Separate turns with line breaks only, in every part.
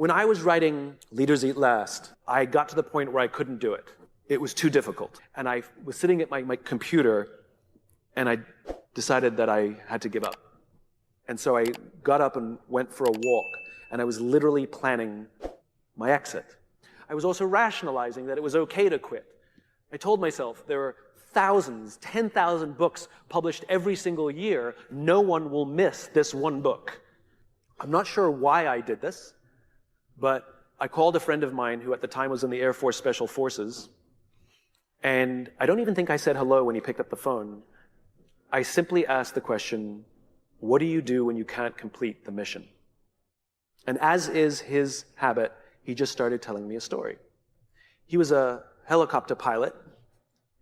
When I was writing Leaders Eat Last, I got to the point where I couldn't do it. It was too difficult. And I was sitting at my computer, and I decided that I had to give up. And so I got up and went for a walk, and I was literally planning my exit. I was also rationalizing that it was okay to quit. I told myself there are thousands, 10,000 books published every single year. No one will miss this one book. I'm not sure why I did this, but I called a friend of mine who at the time was in the Air Force Special Forces, and I don't even think I said hello when he picked up the phone. I simply asked the question, what do you do when you can't complete the mission? And as is his habit, he just started telling me a story. He was a helicopter pilot,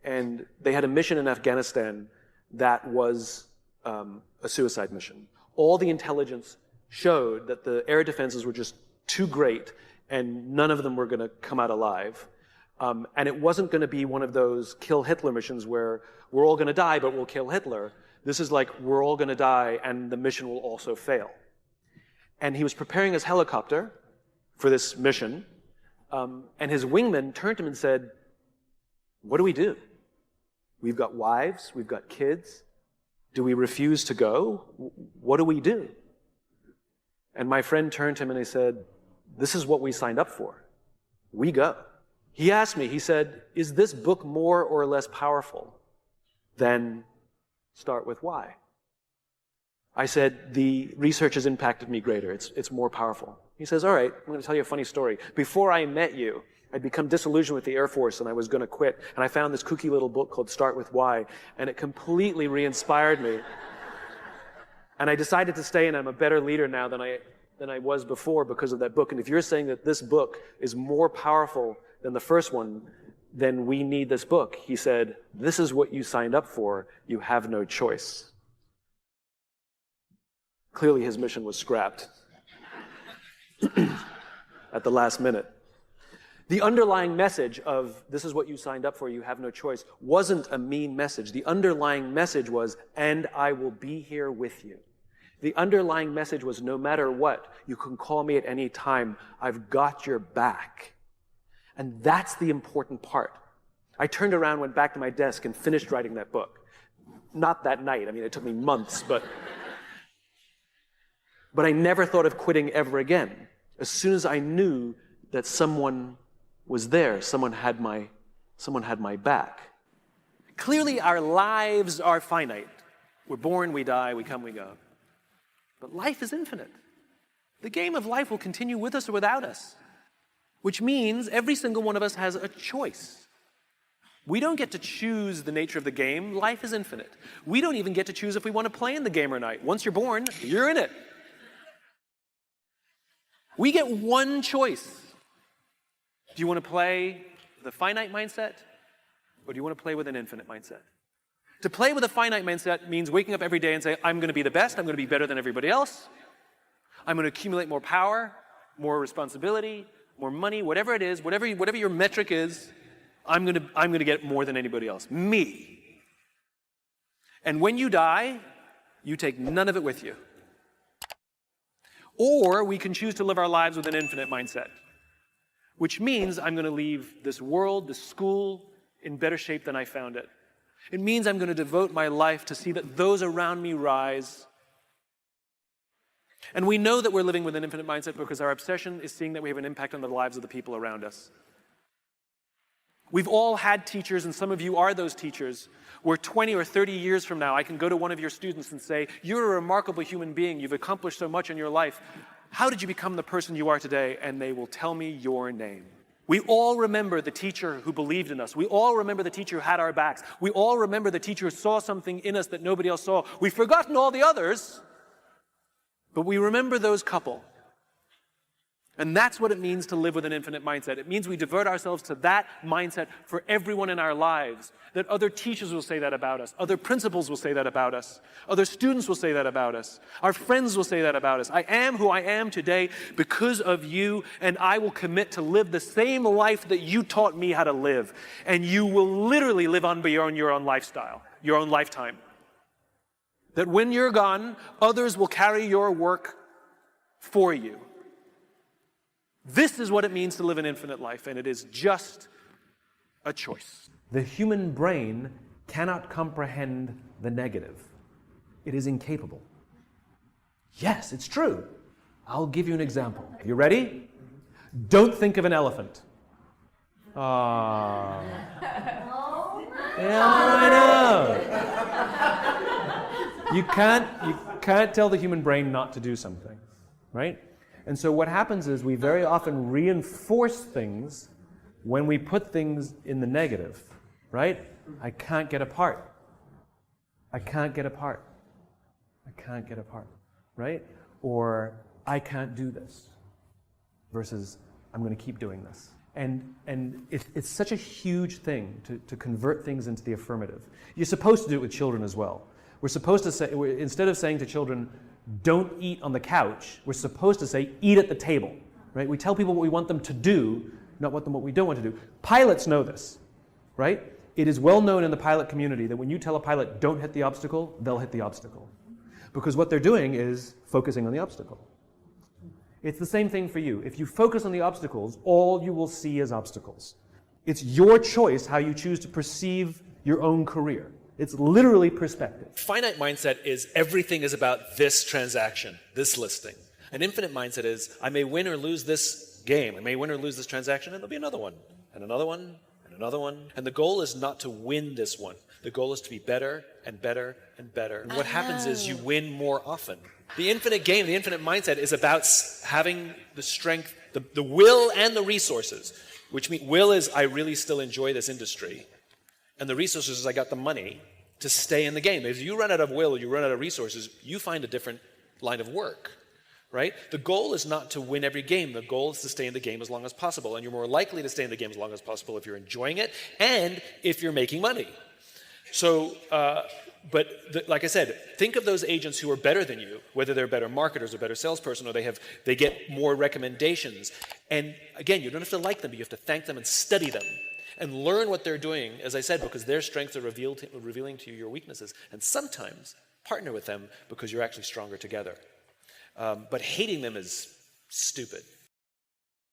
and they had a mission in Afghanistan that was a suicide mission. All the intelligence showed that the air defenses were just too great, and none of them were going to come out alive. And it wasn't going to be one of those kill Hitler missions where we're all going to die, but we'll kill Hitler. This is like we're all going to die, and the mission will also fail. And he was preparing his helicopter for this mission, and his wingman turned to him and said, what do we do? We've got wives, we've got kids. Do we refuse to go? What do we do? And my friend turned to him and he said, this is what we signed up for. We go. He asked me, he said, is this book more or less powerful than Start With Why? I said, the research has impacted me greater. It's more powerful. He says, all right, I'm going to tell you a funny story. Before I met you, I'd become disillusioned with the Air Force and I was going to quit. And I found this kooky little book called Start With Why, and it completely re-inspired me. And I decided to stay, and I'm a better leader now than I was before because of that book. And if you're saying that this book is more powerful than the first one, then we need this book. He said, this is what you signed up for. You have no choice. Clearly his mission was scrapped at the last minute. The underlying message of this is what you signed up for, you have no choice, wasn't a mean message. The underlying message was, and I will be here with you. The underlying message was, no matter what, you can call me at any time. I've got your back. And that's the important part. I turned around, went back to my desk, and finished writing that book. Not that night. I mean, it took me months, but I never thought of quitting ever again. As soon as I knew that someone was there, someone had my back. Clearly, our lives are finite. We're born, we die, we come, we go. But life is infinite. The game of life will continue with us or without us, which means every single one of us has a choice. We don't get to choose the nature of the game. Life is infinite. We don't even get to choose if we want to play in the game or not. Once you're born, you're in it. We get one choice. Do you want to play with a finite mindset, or do you want to play with an infinite mindset? To play with a finite mindset means waking up every day and say, I'm going to be the best, I'm going to be better than everybody else, I'm going to accumulate more power, more responsibility, more money, whatever it is, whatever your metric is, I'm going to get more than anybody else. Me. And when you die, you take none of it with you. Or we can choose to live our lives with an infinite mindset, which means I'm going to leave this world, this school, in better shape than I found it. It means I'm going to devote my life to see that those around me rise. And we know that we're living with an infinite mindset because our obsession is seeing that we have an impact on the lives of the people around us. We've all had teachers, and some of you are those teachers, where 20 or 30 years from now, I can go to one of your students and say, you're a remarkable human being, you've accomplished so much in your life. How did you become the person you are today? And they will tell me your name. We all remember the teacher who believed in us. We all remember the teacher who had our backs. We all remember the teacher who saw something in us that nobody else saw. We've forgotten all the others, but we remember those couple. And that's what it means to live with an infinite mindset. It means we devote ourselves to that mindset for everyone in our lives. That other teachers will say that about us. Other principals will say that about us. Other students will say that about us. Our friends will say that about us. I am who I am today because of you, and I will commit to live the same life that you taught me how to live. And you will literally live on beyond your own lifestyle, your own lifetime. That when you're gone, others will carry your work for you. This is what it means to live an infinite life, and it is just a choice. The human brain cannot comprehend the negative. It is incapable. Yes, it's true. I'll give you an example. You ready? Don't think of an elephant. Ah. Yeah, I know. You can't tell the human brain not to do something, right? And so what happens is we very often reinforce things when we put things in the negative, right? I can't get apart. I can't get apart. I can't get apart, right? Or I can't do this versus I'm going to keep doing this. And it's such a huge thing to convert things into the affirmative. You're supposed to do it with children as well. We're supposed to say, instead of saying to children, don't eat on the couch, we're supposed to say, eat at the table, right? We tell people what we want them to do, not what we don't want to do. Pilots know this, right? It is well known in the pilot community that when you tell a pilot, don't hit the obstacle, they'll hit the obstacle. Because what they're doing is focusing on the obstacle. It's the same thing for you. If you focus on the obstacles, all you will see is obstacles. It's your choice how you choose to perceive your own career. It's literally perspective.
Finite mindset is everything is about this transaction, this listing. An infinite mindset is I may win or lose this game, I may win or lose this transaction, and there'll be another one, and another one, and another one. And the goal is not to win this one. The goal is to be better and better and better. And what happens is you win more often. The infinite game, the infinite mindset is about having the strength, the will and the resources, which mean will is I really still enjoy this industry, and the resources is I got the money to stay in the game. If you run out of will, you run out of resources, you find a different line of work, right? The goal is not to win every game. The goal is to stay in the game as long as possible, and you're more likely to stay in the game as long as possible if you're enjoying it and if you're making money. So, like I said, think of those agents who are better than you, whether they're better marketers or better salesperson, or they get more recommendations. And again, you don't have to like them, but you have to thank them and study them and learn what they're doing, as I said, because their strengths are revealing to you your weaknesses. And sometimes partner with them because you're actually stronger together. But hating them is stupid.